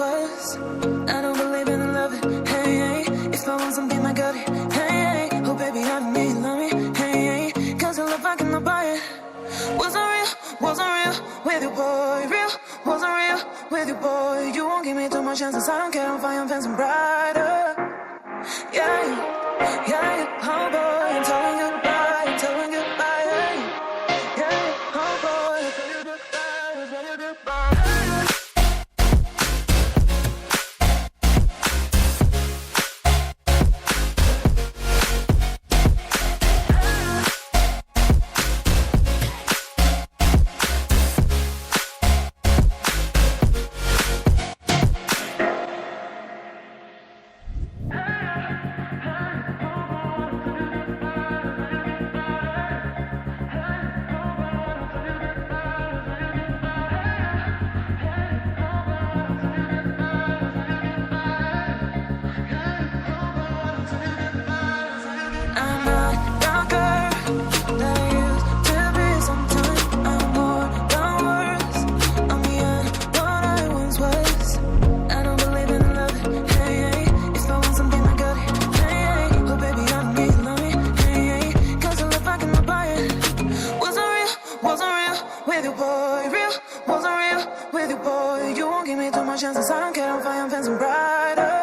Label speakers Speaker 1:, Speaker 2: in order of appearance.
Speaker 1: was. I don't believe in love it, hey, hey. If I want something, I got it, hey, hey. Oh baby, I don't need love me, hey, hey. Cause your love I cannot buy it. Wasn't real with you, boy. Real, wasn't real with you, boy. You won't give me too much chances, I don't care, I'm fine, I'm fancy brighter. Yeah, yeah, oh boy, I'm telling goodbye, I'm telling goodbye, yeah, yeah, oh boy, I'm telling goodbye, I'm telling goodbye. With you, boy, you won't give me too much chances, I don't care, I'm fine, I'm fancy brighter.